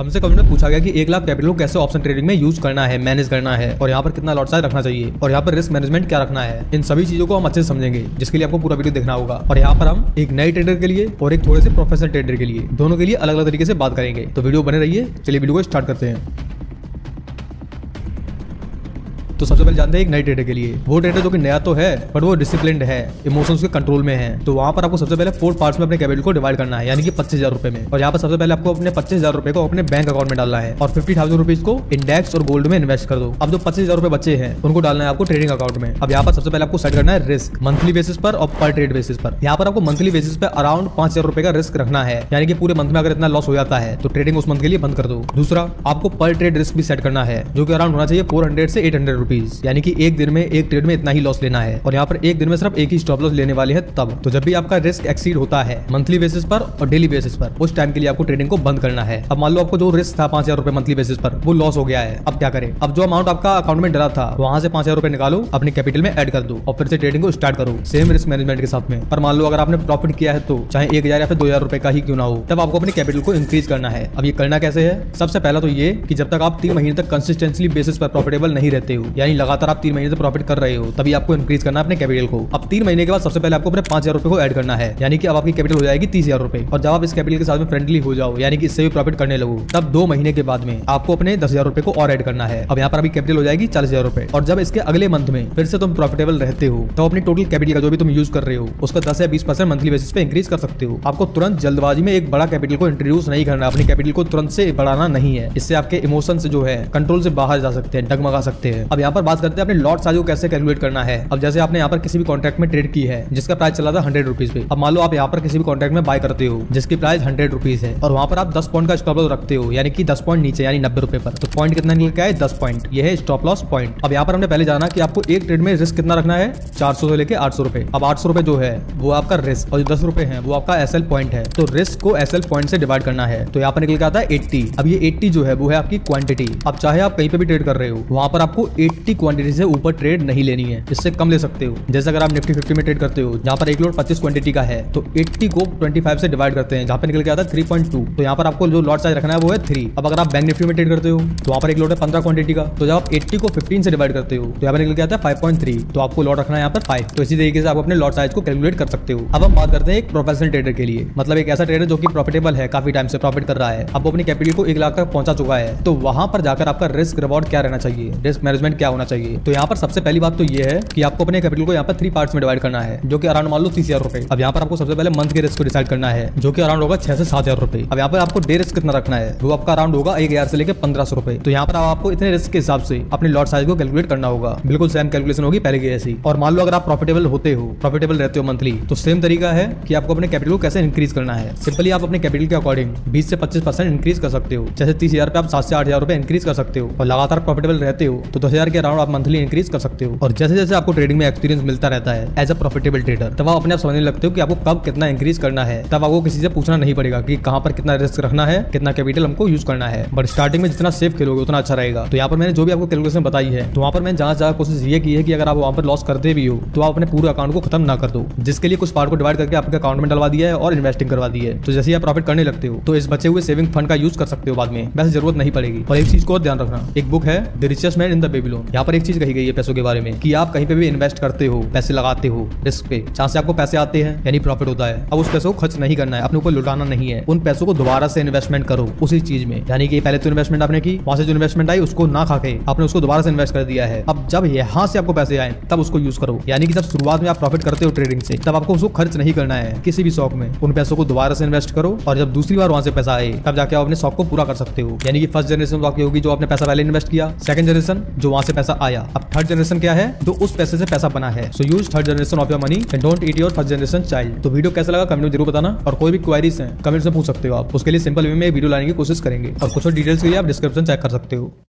हमसे कमेंट में पूछा गया कि 1 लाख कैपिटल को कैसे ऑप्शन ट्रेडिंग में यूज करना है, मैनेज करना है, और यहाँ पर कितना लॉट साइज रखना चाहिए, और यहाँ पर रिस्क मैनेजमेंट क्या रखना है। इन सभी चीजों को हम अच्छे से समझेंगे, जिसके लिए आपको पूरा वीडियो देखना होगा। और यहाँ पर हम एक नए ट्रेडर के लिए और एक थोड़े से प्रोफेशनल ट्रेडर के लिए, दोनों के लिए अलग अलग तरीके से बात करेंगे। तो वीडियो बने रहिए। चलिए वीडियो को स्टार्ट करते हैं। तो सबसे पहले जानते हैं एक नए ट्रेडर के लिए, वो ट्रेडर जो कि नया तो है बट वो डिसिप्लिन्ड है, इमोशंस के कंट्रोल में है। तो वहां पर आपको सबसे पहले 4 पार्ट्स में अपने कैपिटल को डिवाइड करना है, यानी कि 25,000 रुपए में। और यहाँ पर सबसे पहले आपको अपने 25,000 रुपए को अपने बैंक अकाउंट में डालना है और 50,000 रुपीज को इंडेक्स और गोल्ड में इन्वेस्ट कर दो। अब जो 25,000 रुपए बचे हैं उनको डालना है आपको ट्रेडिंग अकाउंट में। अब यहाँ पर सबसे पहले आपको सेट करना है रिस्क, मंथली बेसिस पर और पर ट्रेड बेसिस पर। यहाँ पर आपको मंथली बेसिस पे अराउंड 5,000 रुपए का रिस्क रखना है, यानी कि पूरे मंथ में अगर इतना लॉस हो जाता है तो ट्रेडिंग उस मंथ के लिए बंद कर दो। दूसरा, आपको पर ट्रेड रिस्क भी सेट करना है, जो कि अराउंड होना चाहिए 400 से 800 रुपीज, यानी कि एक दिन में एक ट्रेड में इतना ही लॉस लेना है। और यहाँ पर एक दिन में सिर्फ एक ही स्टॉप लॉस लेने वाले हैं तब। तो जब भी आपका रिस्क एक्सीड होता है मंथली बेसिस पर और डेली बेसिस पर, उस टाइम के लिए आपको ट्रेडिंग को बंद करना है। अब मान लो आपको जो रिस्क था 5,000 रुपए मंथली बेसिस पर, वो लॉस हो गया है। अब क्या करें? अब जो अमाउंट आपका अकाउंट में डला था वहां से 5,000 रुपए निकालो, अपने कैपिटल में ऐड कर दो और फिर से ट्रेडिंग को स्टार्ट करो, सेम रिस्क मैनेजमेंट के साथ में। पर मान लो अगर आपने प्रॉफिट किया है तो चाहे 1,000 या फिर 2,000 रुपए का ही क्यों ना हो, तब आपको अपने कैपिटल को इंक्रीज करना है। अब ये करना कैसे है? सबसे पहला तो ये कि जब तक आप 3 महीने तक कंसिस्टेंटली बेसिस पर प्रॉफिटेबल नहीं रहते हो, यानी लगातार आप 3 महीने तक प्रॉफिट कर रहे हो, तभी आपको इंक्रीज करना है अपने कैपिटल को। अब 3 महीने के बाद सबसे पहले आपको अपने 5,000 रुपए को ऐड करना है, यानी कि अब आपकी कैपिटल हो जाएगी 30,000 रुपए। और जब आप इस कैपिटल के साथ में फ्रेंडली हो जाओ, यानी कि इससे भी प्रॉफिट करने लगो, तब 2 महीने के बाद में आपको अपने 10,000 रुपए को और ऐड करना है। अब यहाँ पर अभी कैपिटल हो जाएगी 40,000 रुपए। और जब इसके अगले मंथ में फिर से तुम प्रॉफिटेबल रहते हो, तो अपनी टोटल कैपिटल का जो भी तुम यूज कर रहे हो उसका 10 या 20% मंथली बेसिस पे इंक्रीज कर सकते हो। आपको तुरंत जल्दबाजी में एक बड़ा कैपिटल को इंट्रोड्यूस नहीं करना, अपनी कैपिटल को तुरंत से बढ़ाना नहीं है। इससे आपके इमोशंस जो है कंट्रोल से बाहर जा सकते हैं, डगमगा सकते हैं। अब यहाँ पर बात करते हैं अपने लॉट साइज को कैसे कैलकुलेट करना है। अब जैसे आपने यहाँ पर किसी भी कॉन्ट्रैक्ट में ट्रेड की है जिसका प्राइस चला था 100 रुपीज पे। अब मान लो आप यहाँ पर किसी भी कॉन्ट्रैक्ट में बाय करते हो जिसकी प्राइस 100 रुपीज है, और वहाँ पर आप 10 पॉइंट का स्टॉप लॉस रखते हो, यानी कि 10 पॉइंट नीचे, यानी 90 रुपए पर। तो पॉइंट कितना निकल के आए? 10 पॉइंट। ये है स्टॉप लॉस पॉइंट। अब यहाँ पर हमने पहले जाना कि आपको एक ट्रेड में रिस्क कितना रखना है, 400 से लेके 800 रुपए। अब 800 रुपए जो है वो आपका रिस्क, और जो 10 रुपए है वो आपका एसएल पॉइंट है। तो रिस्क को एसएल पॉइंट से डिवाइड करना है, तो यहाँ पर निकल के आता है 80। अब ये 80 जो है वो है आपकी क्वांटिटी। अब चाहे आप कहीं पे भी ट्रेड कर रहे हो, वहां पर आपको 80 क्वांटिटी से ऊपर ट्रेड नहीं लेनी है, इससे कम ले सकते हो। जैसे अगर आप निफ्टी 50 में ट्रेड करते हो जहाँ पर एक लॉट 25 क्वांटिटी का है, तो 80 को 25 से डिवाइड करते हैं, जहाँ पे निकल के आता है 3.2। तो यहाँ पर आपको जो लॉट साइज रखना है वो है 3। अब अगर आप बैंक निफ्टी में ट्रेड करते हो तो वहाँ पर एक लॉट है 15 क्वांटिटी का, तो जब आप 80 को 15 से डिवाइड करते हो तो यहाँ पर निकल के आता है 5.3। तो आपको लॉट रखना है यहाँ पर 5। तो इसी तरीके से आप अपने लॉट साइज को कैलकुलेट कर सकते हो। अब हम बात करते हैं एक प्रोफेशनल ट्रेडर के लिए, मतलब एक ऐसा ट्रेडर जो कि प्रॉफिटेबल है, काफी टाइम से प्रॉफिट कर रहा है, अब वो अपनी कैपिटल को 1 लाख तक पहुंचा चुका है। तो वहां पर जाकर आपका रिस्क रिवॉर्ड क्या रहना चाहिए, रिस्क मैनेजमेंट क्या होना चाहिए। तो यहाँ पर सबसे पहली बात तो ये है कि आपको अपने कैपिटल को यहाँ पर 3 पार्ट्स में डिवाइड करना है, जो कि अराउंड मान लो 30,000 रुपए। अब यहाँ पर आपको सबसे पहले मंथ के रिस्क को डिसाइड करना है, जो कि अराउंड होगा 6 से 7,000 रुपए। अब यहाँ पर आपको डे रिस्क कितना रखना है, वो आपका अराउंड होगा 1,000 से लेकर 1,500 रुपए। तो यहाँ पर आपको इतने रिस्क के हिसाब से अपने लॉट साइज को कैलकुलेट करना होगा, बिल्कुल सेम कैलकुलेशन होगी पहले की ऐसी। और मान लो अगर आप प्रॉफिटेबल होते हो, प्रॉफिटेबल रहते हो मंथली, तो सेम तरीका है कि आपको अपने कैपिटल को कैसे इंक्रीज करना है। सिंपली आप अपने कैपिटल के अकॉर्डिंग 20 से 25% इंक्रीज कर सकते हो। जैसे 30,000 पे आप 7 से 8,000 रुपए इंक्रीज कर सकते हो, और लगातार प्रॉफिटेबल रहते हो तो 10,000 के अराउंड आप मंथली इंक्रीज कर सकते हो। और जैसे जैसे आपको ट्रेडिंग में एक्सपीरियंस मिलता रहता है एज अ प्रॉफिटेबल ट्रेडर, तब आप अपने आप समझने लगते हो कि आपको कब कितना इंक्रीज करना है। तब आपको किसी से पूछना नहीं पड़ेगा कि कहां पर कितना रिस्क रखना है, कितना कैपिटल हमको यूज करना है। बट स्टार्टिंग में जितना सेफ खेलोगे उतना अच्छा रहेगा। तो यहाँ पर मैंने जो भी आपको कैलकुलेशन बताई है, तो वहाँ पर मैंने जहाँ कोशिश ये की है कि अगर आप वहाँ पर लॉस करते भी हो तो आप अपने पूरे अकाउंट को खत्म ना कर दो, जिसके लिए कुछ पार्ट को डिवाइड करके आपके अकाउंट में डलवा दिया है और इन्वेस्टिंग करवा दी है। तो जैसे आप प्रॉफिट करने लगते हो तो इस बचे हुए सेविंग फंड का यूज कर सकते हो बाद में, वैसे जरूरत नहीं पड़ेगी। और एक चीज को ध्यान रखना, एक बुक है the richest man in the Babylon, यहाँ पर एक चीज कही गई है पैसों के बारे में कि आप कहीं पे भी इन्वेस्ट करते हो, पैसे लगाते हो रिस्क पे, जहाँ से आपको पैसे आते हैं यानी प्रॉफिट होता है, अब उस पैसों को खर्च नहीं करना है, अपने ऊपर लुटाना नहीं है। उन पैसों को दोबारा से इन्वेस्टमेंट करो उसी चीज में, यानी कि पहले तो इन्वेस्टमेंट आपने की, वहां से जो इन्वेस्टमेंट आई उसको ना खाके आपने उसको दोबारा से इन्वेस्ट कर दिया है। अब जब यहाँ से आपको पैसे आए तब उसको यूज करो, यानी कि जब शुरुआत में आप प्रॉफिट करते हो ट्रेडिंग से, तब आपको उसको खर्च नहीं करना है किसी भी शौक में। उन पैसों को दोबारा से इन्वेस्ट करो, और जब दूसरी बार वहां से पैसा आए तब जाके आप अपने शौक को पूरा कर सकते हो। यानी कि फर्स्ट जनरेशन आपकी होगी जो आपने पैसा पहले इन्वेस्ट किया, सेकंड जनरेशन जो वहां से पैसा आया, अब थर्ड जनरेशन क्या है, जो उस पैसे से पैसा बना है। So use third generation of your money and don't eat your first generation child. तो वीडियो कैसा लगा कमेंट में जरूर बताना, और कोई भी क्वेरीज है कमेंट में पूछ सकते हो आप, उसके लिए सिंपल वे में वीडियो लाने की कोशिश करेंगे। और कुछ और डिटेल्स के लिए आप डिस्क्रिप्शन चेक कर सकते हो।